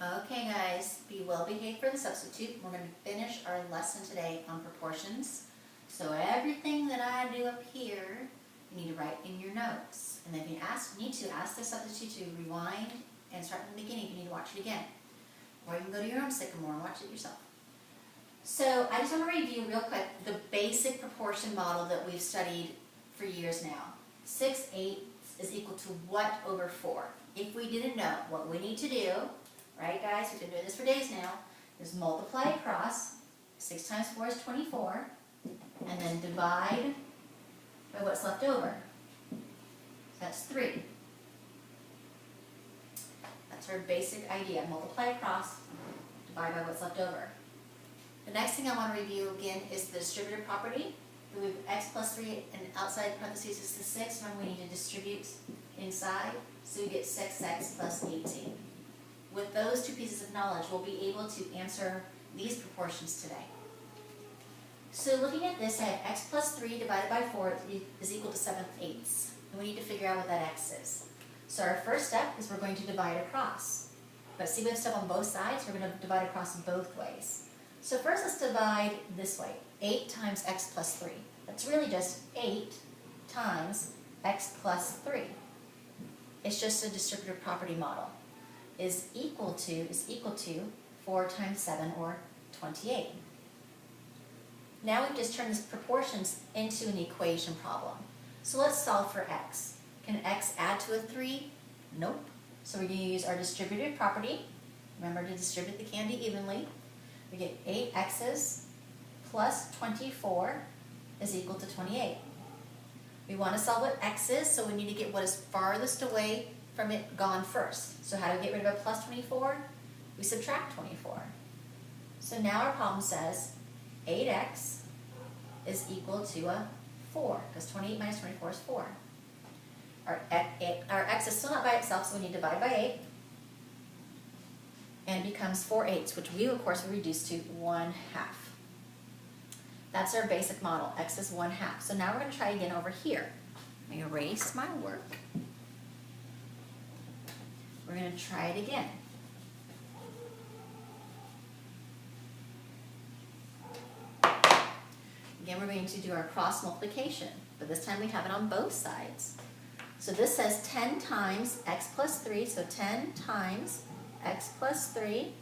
Okay guys, be well behaved for the substitute. We're going to finish our lesson today on proportions. So everything that I do up here, you need to write in your notes. And then if you need to ask the substitute to rewind and start from the beginning if you need to watch it again. Or you can go to your own Sycamore and watch it yourself. So I just want to review real quick the basic proportion model that we've studied for years now. 6/8 is equal to what over 4? If we didn't know, what we need to do, right guys, we've been doing this for days now, is multiply across. 6 times 4 is 24, and then divide by what's left over. That's 3. That's our basic idea. Multiply across, divide by what's left over. The next thing I want to review again is the distributive property. We have x plus 3 and outside parentheses is the 6. Remember, we need to distribute inside, so we get 6x plus 18. With those two pieces of knowledge, we'll be able to answer these proportions today. So looking at this, I have x plus 3 divided by 4 is equal to 7/8. And we need to figure out what that x is. So our first step is we're going to divide across. But see, we have stuff on both sides, we're going to divide across both ways. So first let's divide this way. 8 times x plus 3. That's really just 8 times x plus 3. It's just a distributive property model. Is equal to 4 times 7, or 28. Now we've just turned these proportions into an equation problem. So let's solve for x. Can x add to a 3? Nope. So we're going to use our distributive property. Remember to distribute the candy evenly. We get 8x's plus 24 is equal to 28. We want to solve what x is, so we need to get what is farthest away from it gone first. So how do we get rid of a plus 24? We subtract 24. So now our problem says 8x is equal to a 4, because 28 minus 24 is 4. Our x is still not by itself, so we need to divide by 8. And it becomes 4/8, which we, of course, will reduce to 1/2. That's our basic model. X is 1/2. So now we're going to try again over here. Let me erase my work. We're going to try it again. Again, we're going to do our cross multiplication, but this time we have it on both sides. So this says 10 times x plus 3, so 10 times x plus 3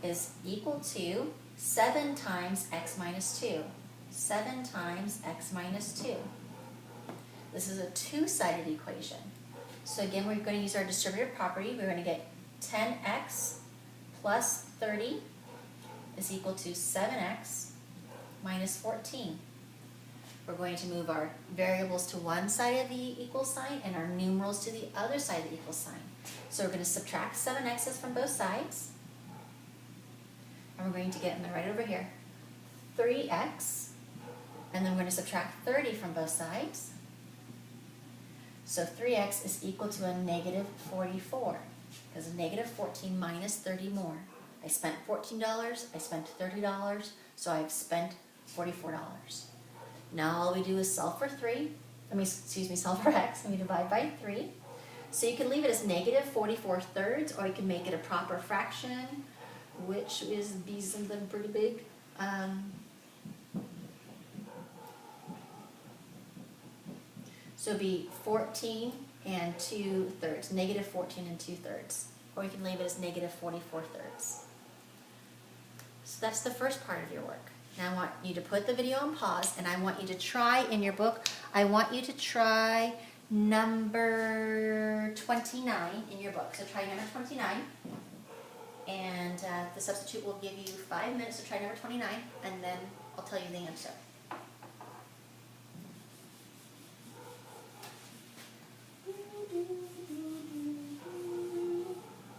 is equal to 7 times x minus 2. 7 times x minus 2. This is a two-sided equation. So again, we're going to use our distributive property. We're going to get 10x plus 30 is equal to 7x minus 14. We're going to move our variables to one side of the equal sign and our numerals to the other side of the equal sign. So we're going to subtract 7x's from both sides. And we're going to get, right over here, 3x. And then we're going to subtract 30 from both sides. So 3x is equal to a negative 44. Because a negative 14 minus 30 more. I spent $14, I spent $30, so I've spent $44. Now all we do is solve for solve for x, and we divide by 3. So you can leave it as negative 44/3, or you can make it a proper fraction, which is be something pretty big. So it'd be 14 and 2/3, negative 14 and 2/3. Or you can leave it as negative 44/3. So that's the first part of your work. Now I want you to put the video on pause, and I want you to try in your book, I want you to try number 29 in your book. So try number 29, and the substitute will give you 5 minutes to try number 29, and then I'll tell you the answer.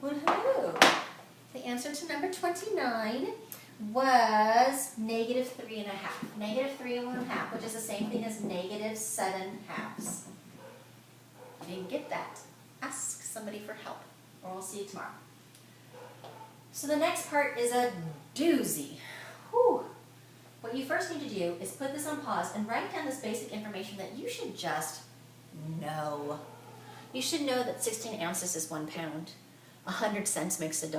Woohoo! The answer to number 29 was negative 3 1/2. Negative 3 1/2, which is the same thing as negative 7/2. If you didn't get that, ask somebody for help, or we'll see you tomorrow. So the next part is a doozy. Whew. What you first need to do is put this on pause and write down this basic information that you should just know. You should know that 16 ounces is 1 pound. 100 cents makes $1.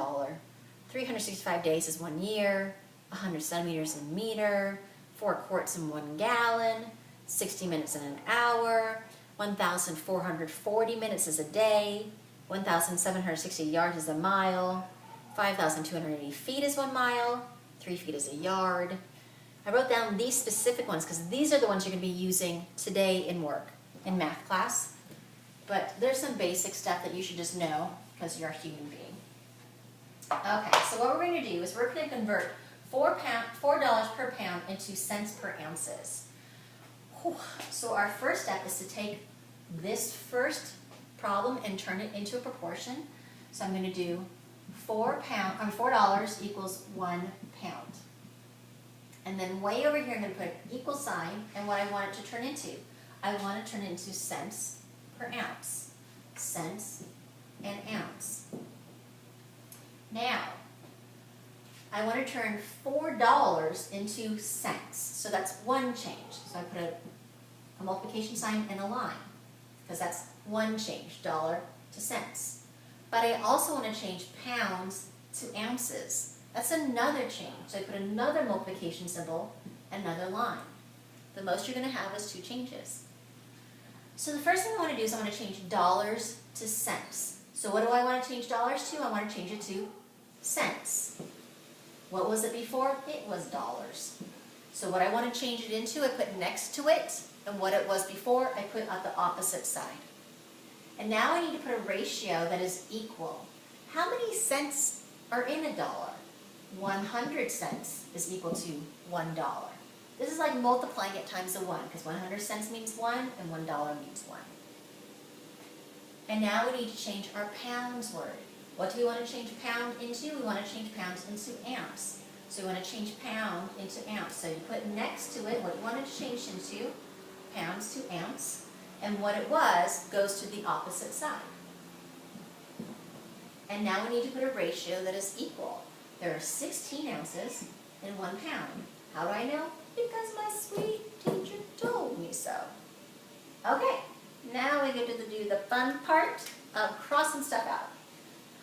365 days is 1 year. 100 centimeters in a meter. 4 quarts in 1 gallon. 60 minutes in an hour. 1,440 minutes is a day. 1,760 yards is a mile. 5,280 feet is 1 mile. 3 feet is a yard. I wrote down these specific ones because these are the ones you're going to be using today in work, in math class. But there's some basic stuff that you should just know because you're a human being. Okay, so what we're going to do is we're going to convert $4 per pound into cents per ounces. Whew. So our first step is to take this first problem and turn it into a proportion. So I'm going to do $4 equals 1 pound. And then way over here I'm going to put an equal sign and what I want it to turn into. I want to turn it into cents per ounce. Cents and ounce. Now, I want to turn $4 into cents. So that's one change. So I put a multiplication sign and a line because that's one change, dollar to cents. But I also want to change pounds to ounces. That's another change. So I put another multiplication symbol, another line. The most you're going to have is 2 changes. So the first thing I want to do is I want to change dollars to cents. So what do I want to change dollars to? I want to change it to cents. What was it before? It was dollars. So what I want to change it into, I put next to it, and what it was before, I put at the opposite side. And now I need to put a ratio that is equal. How many cents are in $1? 100 cents is equal to $1. This is like multiplying it times 1, because 100 cents means 1 and $1 means 1. And now we need to change our pounds word. What do we want to change pound into? We want to change pounds into ounce. So we want to change pound into ounce. So you put next to it what you wanted to change into, pounds to ounce, and what it was goes to the opposite side. And now we need to put a ratio that is equal. There are 16 ounces in 1 pound. How do I know? Because my sweet teacher told me so. Okay, now we get to do the fun part of crossing stuff out.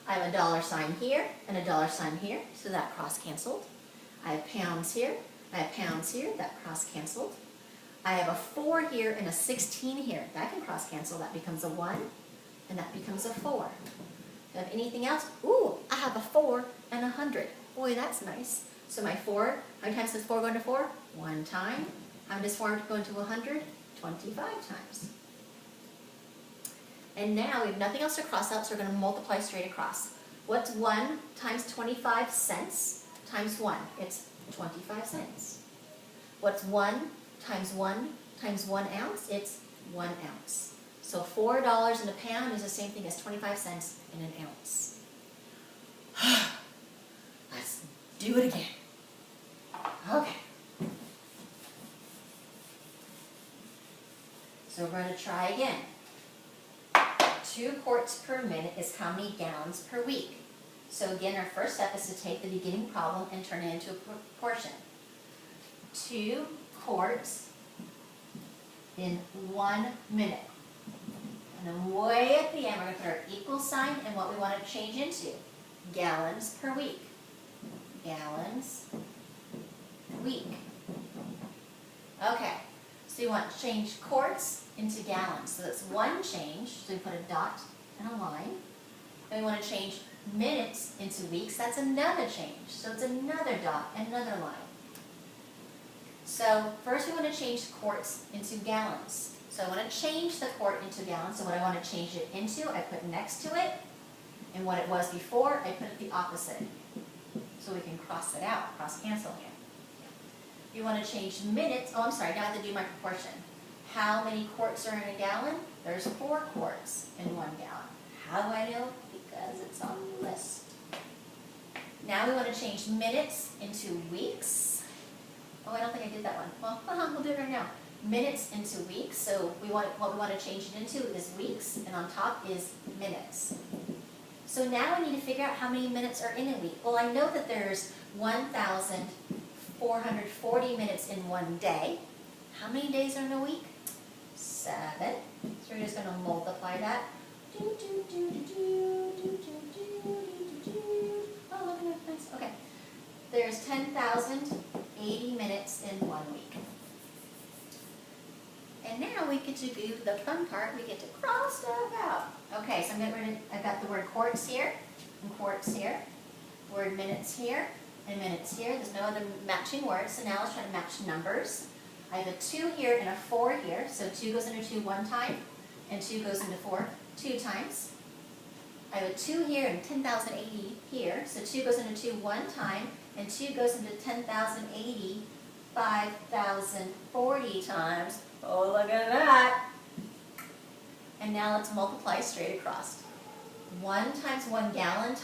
I have a dollar sign here and a dollar sign here, so that cross-canceled. I have pounds here, I have pounds here, that cross-canceled. I have a 4 here and a 16 here. That can cross-cancel. That becomes a 1, and that becomes a 4. Do I have anything else? Ooh, I have a 4 and 100. Boy, that's nice. So my 4, how many times does 4 go into 4? 1 time. How does 4 go into 100? 25 times. And now we have nothing else to cross out, so we're going to multiply straight across. What's 1 times 25 cents times 1? It's 25 cents. What's 1 times 1 times 1 ounce? It's 1 ounce. So $4 in a pound is the same thing as 25 cents in an ounce. Let's do it again. Okay. So we're going to try again. 2 quarts per minute is how many gallons per week. So again, our first step is to take the beginning problem and turn it into a proportion. 2 quarts in 1 minute. And then way at the end, we're going to put our equal sign and what we want to change into. Gallons per week. Gallons per week. Okay, so you want to change quarts into gallons. So that's 1 change, so we put a dot and a line. Then we want to change minutes into weeks. That's another change. So it's another dot and another line. So first we want to change quarts into gallons. So I want to change the quart into gallons. So what I want to change it into, I put next to it. And what it was before, I put it the opposite. So we can cross it out, cross cancel here. You want to change minutes. Oh, I'm sorry, now I have to do my proportion. How many quarts are in a gallon? There's 4 quarts in 1 gallon. How do I know? Because it's on the list. Now we want to change minutes into weeks. Oh, I don't think I did that one. Well, we'll do it right now. Minutes into weeks. So what we want to change it into is weeks, and on top is minutes. So now I need to figure out how many minutes are in a week. Well, I know that there's 1,440 minutes in 1 day. How many days are in a week? 7. So we're just going to multiply that. Do, do, do, do, do, do, do, do. now we get to do the fun part, we get to cross stuff out. Okay, so I'm getting ready, I've got the word quarts here, and quarts here, word minutes here, and minutes here. There's no other matching words, so now let's try to match numbers. I have a 2 here and a 4 here, so 2 goes into 2 one time, and 2 goes into 4 2 times. I have a 2 here and 10,080 here, so 2 goes into 2 one time, and 2 goes into 10,080 5,040 times. Oh, look at that! And now let's multiply straight across. 1 times 1 gallon times